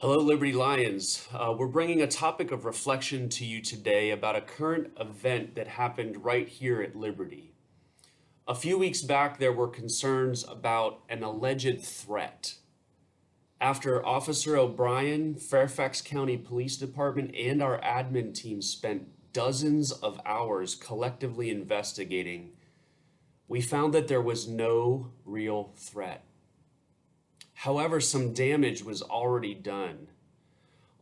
Hello, Liberty Lions. We're bringing a topic of reflection to you today about a current event that happened right here at Liberty. A few weeks back, there were concerns about an alleged threat. After Officer O'Brien, Fairfax County Police Department, and our admin team spent dozens of hours collectively investigating, we found that there was no real threat. However, some damage was already done.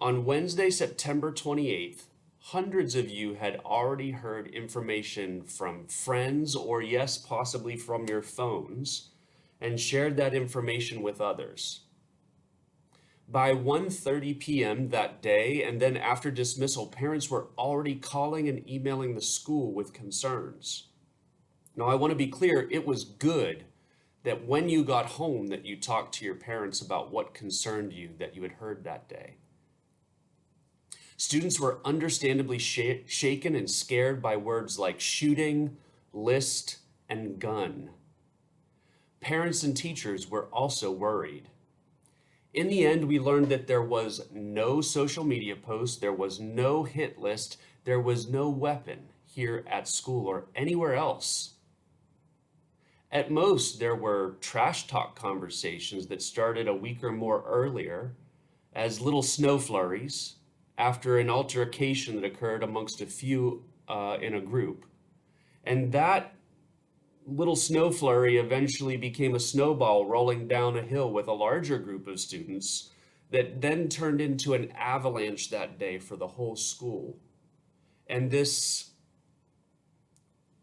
On Wednesday, September 28th, hundreds of you had already heard information from friends or, yes, possibly from your phones and shared that information with others. By 1:30 p.m. that day, and then after dismissal, parents were already calling and emailing the school with concerns. Now, I want to be clear, it was good that when you got home that you talked to your parents about what concerned you that you had heard that day. Students were understandably shaken and scared by words like shooting, list, and gun. Parents and teachers were also worried. In the end, we learned that there was no social media post, there was no hit list, there was no weapon here at school or anywhere else. At most, there were trash talk conversations that started a week or more earlier as little snow flurries after an altercation that occurred amongst a few in a group. And that little snow flurry eventually became a snowball rolling down a hill with a larger group of students that then turned into an avalanche that day for the whole school. And this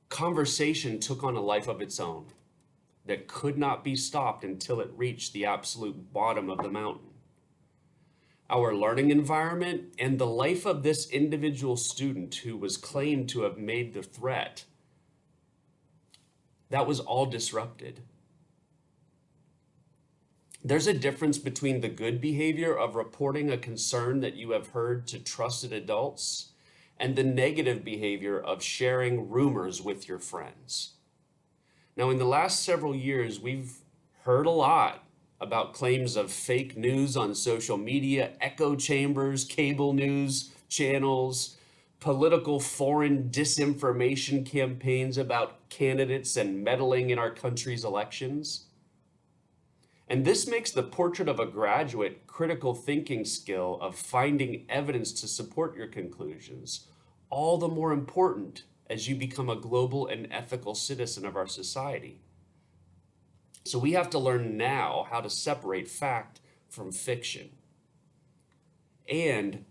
conversation took on a life of its own that could not be stopped until it reached the absolute bottom of the mountain. Our learning environment and the life of this individual student who was claimed to have made the threat, that was all disrupted. There's a difference between the good behavior of reporting a concern that you have heard to trusted adults and the negative behavior of sharing rumors with your friends. Now, in the last several years, we've heard a lot about claims of fake news on social media, echo chambers, cable news channels, political foreign disinformation campaigns about candidates and meddling in our country's elections. And this makes the portrait of a graduate critical thinking skill of finding evidence to support your conclusions all the more important as you become a global and ethical citizen of our society. So we have to learn now how to separate fact from fiction and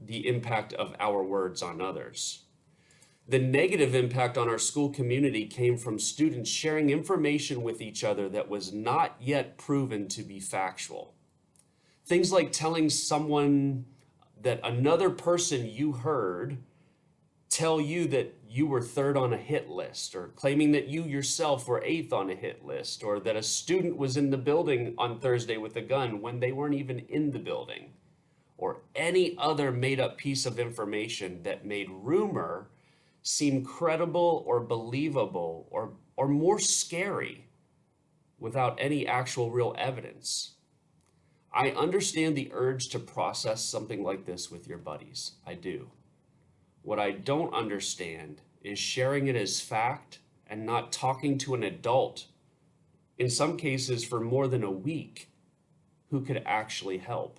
the impact of our words on others. The negative impact on our school community came from students sharing information with each other that was not yet proven to be factual. Things like telling someone that another person you heard tell you that you were third on a hit list, or claiming that you yourself were eighth on a hit list, or that a student was in the building on Thursday with a gun when they weren't even in the building, or any other made-up piece of information that made rumor seem credible or believable or more scary without any actual real evidence. I understand the urge to process something like this with your buddies. I do. What I don't understand is sharing it as fact and not talking to an adult, in some cases for more than a week, who could actually help.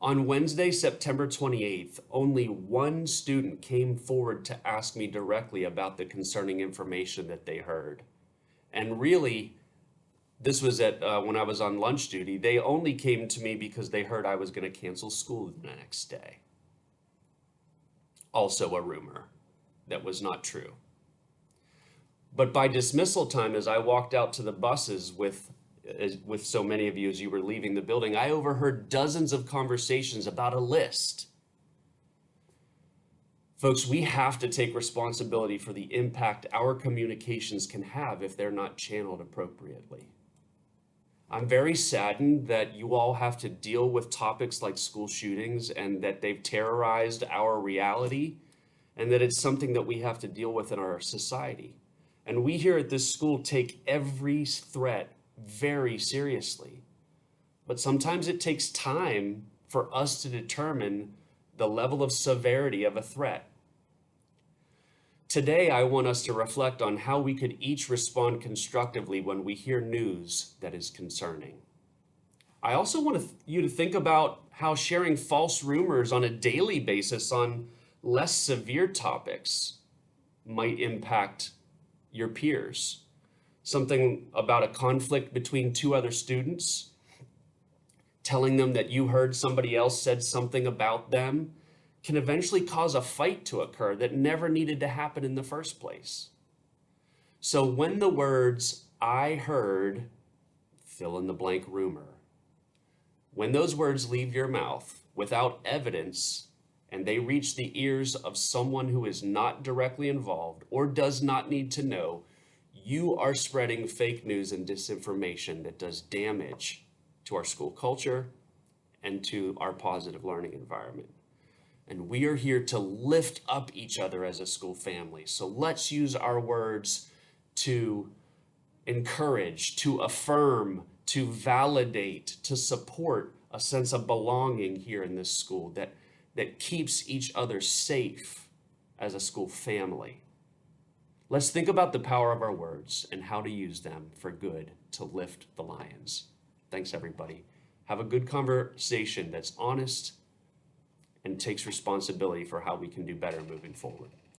On Wednesday, September 28th, only one student came forward to ask me directly about the concerning information that they heard. And really, this was when I was on lunch duty. They only came to me because they heard I was going to cancel school the next day. Also a rumor that was not true. But by dismissal time, as I walked out to the buses with so many of you as you were leaving the building, I overheard dozens of conversations about a list. Folks, we have to take responsibility for the impact our communications can have if they're not channeled appropriately. I'm very saddened that you all have to deal with topics like school shootings and that they've terrorized our reality and that it's something that we have to deal with in our society. And we here at this school take every threat very seriously. but sometimes it takes time for us to determine the level of severity of a threat. Today, I want us to reflect on how we could each respond constructively when we hear news that is concerning. I also want you to think about how sharing false rumors on a daily basis on less severe topics might impact your peers. Something about a conflict between two other students, telling them that you heard somebody else said something about them, can eventually cause a fight to occur that never needed to happen in the first place. So when the words, "I heard," fill in the blank rumor, when those words leave your mouth without evidence and they reach the ears of someone who is not directly involved or does not need to know, you are spreading fake news and disinformation that does damage to our school culture and to our positive learning environment. And we are here to lift up each other as a school family. So let's use our words to encourage, to affirm, to validate, to support a sense of belonging here in this school that keeps each other safe as a school family. Let's think about the power of our words and how to use them for good to lift the Lions. Thanks, everybody. Have a good conversation that's honest and takes responsibility for how we can do better moving forward.